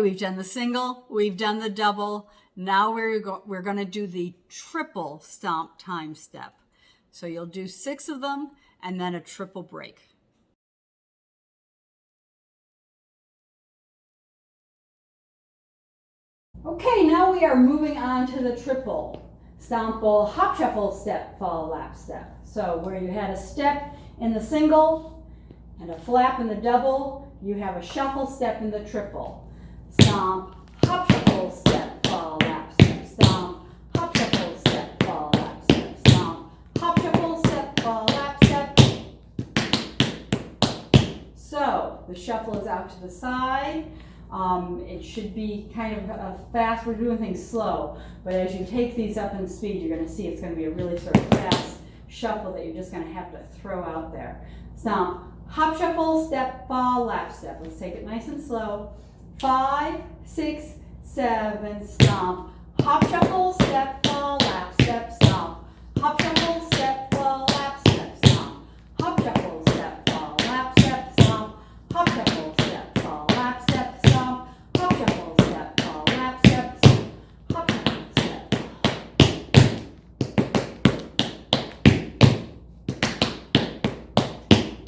we've done the single, we've done the double. Now we're going to do the triple stomp time step. So you'll do 6 of them and then a triple break. Okay, now we are moving on to the triple. Stomple, hop, shuffle, step, fall, lap, step. So where you had a step in the single and a flap in the double, you have a shuffle step in the triple. Stomp, hop, shuffle, step, fall, lap, step. Stomp, hop, shuffle, step, fall, lap, step. Stomp, hop, shuffle, step, fall, lap, step. So the shuffle is out to the side. It should be kind of fast. We're doing things slow, but as you take these up in speed, you're going to see it's going to be a really sort of fast shuffle that you're just going to have to throw out there. Stomp, hop, shuffle, step, fall, lap, step. Let's take it nice and slow. 5, 6, 7, stomp, hop, shuffle, step, fall, lap, step, stomp, hop, shuffle, step, fall, lap, step, stomp, hop, shuffle, step, fall, lap, step, stomp, hop, shuffle, step, fall, lap, step, stomp, hop, shuffle, step, fall, lap, step, stomp, hop, shuffle, step.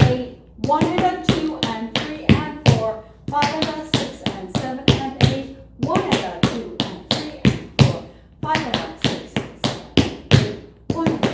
8, 1 and a 2 and 3 and 4, 5 and a 6 and 7 and 8, 1 and a 2 and 3 and 4, 5 and a 6 and 7, 8, 1 and a.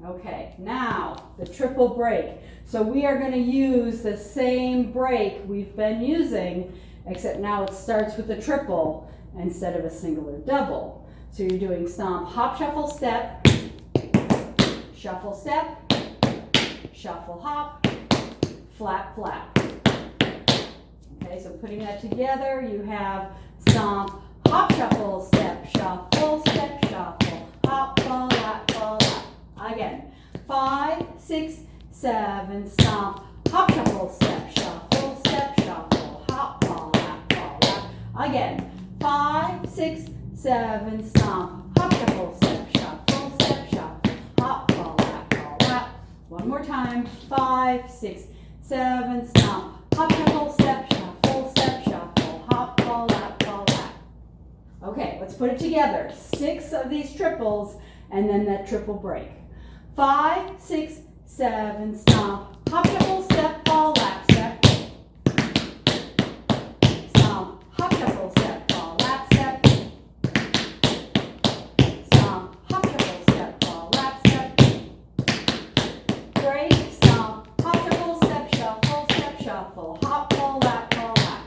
Okay, now the triple break. So we are going to use the same break we've been using, except now it starts with a triple instead of a single or double. So you're doing stomp, hop, shuffle, step, shuffle, step, shuffle, hop, flap, flap. Okay, so putting that together, you have stomp, hop, shuffle, step, shuffle, hop, fall, lap, fall, lap. Again, 5, 6, 7, stomp, hop, shuffle, step, shuffle, hop, fall, lap, fall, lap. Again, 5, 6, 7, stomp, hop, shuffle, step, shuffle, hop, fall, lap. One more time, 5, 6, 7, stomp, hop, shuffle, step, shuffle, hop, fall, lap, fall, lap. Okay, let's put it together. 6 of these triples and then that triple break. 5, 6, 7, stomp, hop, shuffle, step, fall, lap, step. Stomp, hop, shuffle, step, fall, lap, step. Stomp, hop, shuffle, step, fall, lap, step. Break, stomp, hop, shuffle, step, shuffle, hop, fall, lap, fall, lap.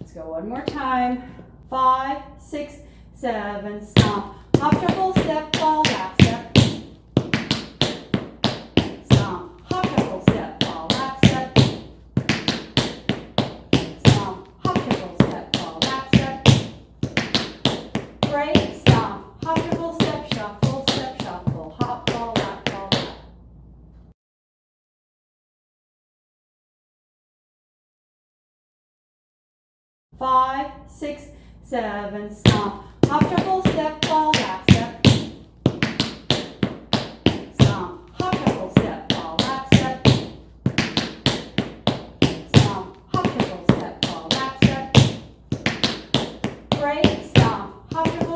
Let's go one more time. 5, 6, 7, stomp, hop, shuffle, step, fall, lap, step. Stomp, hop, shuffle, step, fall, lap, step. Stomp, hop, shuffle, step, fall, lap, step. Break, stomp, hop, shuffle, step, shuffle, hop, fall, lap, fall, lap. Five, 6, 7, stomp, hop, shuffle, step, fall, lap, step. Stomp, hop, shuffle, step, fall, lap, step. Stomp, hop, shuffle, step, fall, lap, step. Break, stomp, hop, shuffle,